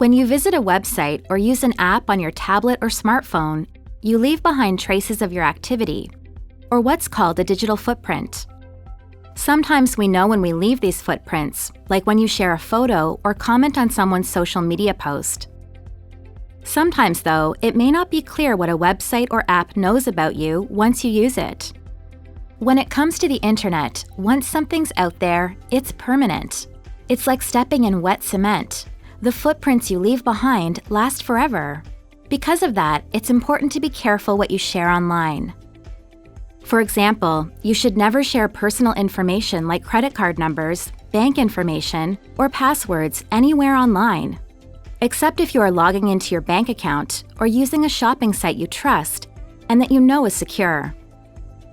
When you visit a website or use an app on your tablet or smartphone, you leave behind traces of your activity, or what's called a digital footprint. Sometimes we know when we leave these footprints, like when you share a photo or comment on someone's social media post. Sometimes, though, it may not be clear what a website or app knows about you once you use it. When it comes to the internet, once something's out there, it's permanent. It's like stepping in wet cement. The footprints you leave behind last forever. Because of that, it's important to be careful what you share online. For example, you should never share personal information like credit card numbers, bank information, or passwords anywhere online, except if you are logging into your bank account or using a shopping site you trust and that you know is secure.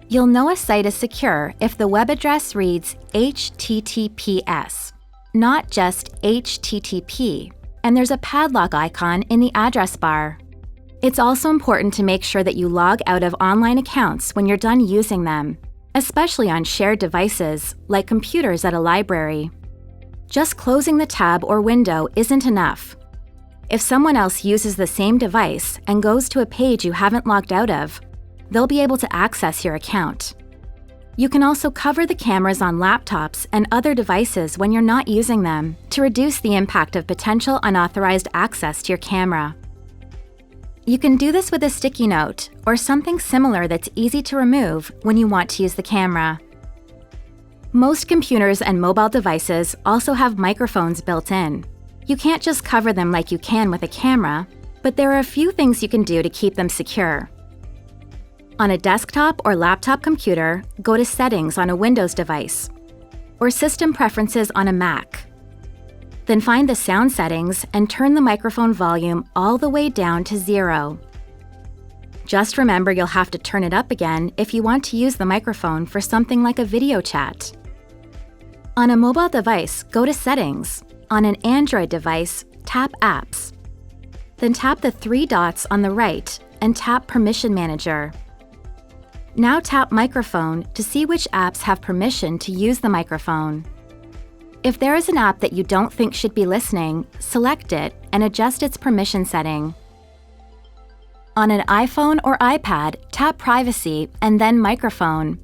You'll know a site is secure if the web address reads HTTPS, not just HTTP, and there's a padlock icon in the address bar. It's also important to make sure that you log out of online accounts when you're done using them, especially on shared devices like computers at a library. Just closing the tab or window isn't enough. If someone else uses the same device and goes to a page you haven't logged out of, they'll be able to access your account. You can also cover the cameras on laptops and other devices when you're not using them to reduce the impact of potential unauthorized access to your camera. You can do this with a sticky note or something similar that's easy to remove when you want to use the camera. Most computers and mobile devices also have microphones built in. You can't just cover them like you can with a camera, but there are a few things you can do to keep them secure. On a desktop or laptop computer, go to Settings on a Windows device, or System Preferences on a Mac. Then find the sound settings and turn the microphone volume all the way down to 0. Just remember you'll have to turn it up again if you want to use the microphone for something like a video chat. On a mobile device, go to Settings. On an Android device, tap Apps. Then tap the 3 dots on the right and tap Permission Manager. Now tap Microphone to see which apps have permission to use the microphone. If there is an app that you don't think should be listening, select it and adjust its permission setting. On an iPhone or iPad, tap Privacy and then Microphone.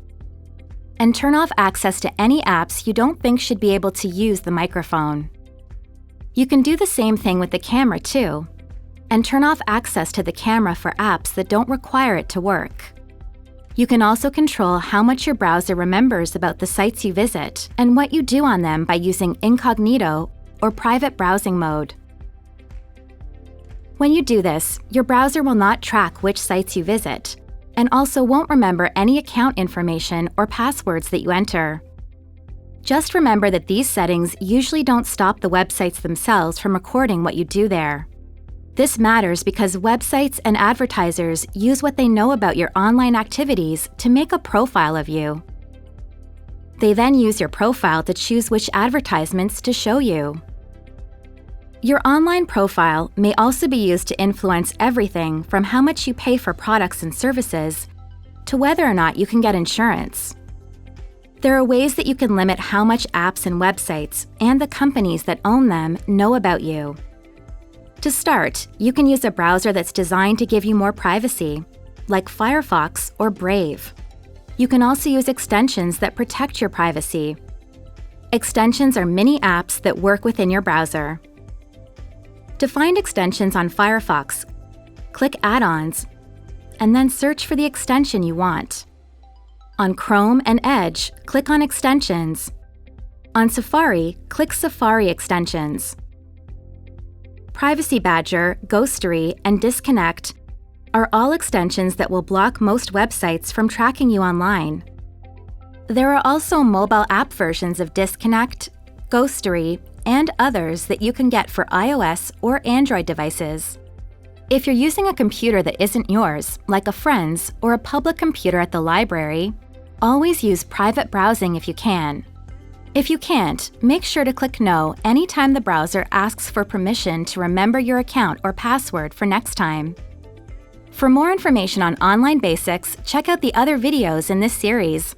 And turn off access to any apps you don't think should be able to use the microphone. You can do the same thing with the camera too, and turn off access to the camera for apps that don't require it to work. You can also control how much your browser remembers about the sites you visit and what you do on them by using incognito or private browsing mode. When you do this, your browser will not track which sites you visit, and also won't remember any account information or passwords that you enter. Just remember that these settings usually don't stop the websites themselves from recording what you do there. This matters because websites and advertisers use what they know about your online activities to make a profile of you. They then use your profile to choose which advertisements to show you. Your online profile may also be used to influence everything from how much you pay for products and services to whether or not you can get insurance. There are ways that you can limit how much apps and websites and the companies that own them know about you. To start, you can use a browser that's designed to give you more privacy, like Firefox or Brave. You can also use extensions that protect your privacy. Extensions are mini apps that work within your browser. To find extensions on Firefox, click Add-ons, and then search for the extension you want. On Chrome and Edge, click on Extensions. On Safari, click Safari Extensions. Privacy Badger, Ghostery, and Disconnect are all extensions that will block most websites from tracking you online. There are also mobile app versions of Disconnect, Ghostery, and others that you can get for iOS or Android devices. If you're using a computer that isn't yours, like a friend's or a public computer at the library, always use private browsing if you can. If you can't, make sure to click No anytime the browser asks for permission to remember your account or password for next time. For more information on online basics, check out the other videos in this series.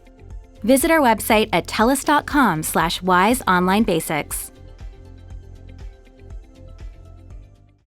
Visit our website at telus.com/wiseonlinebasics.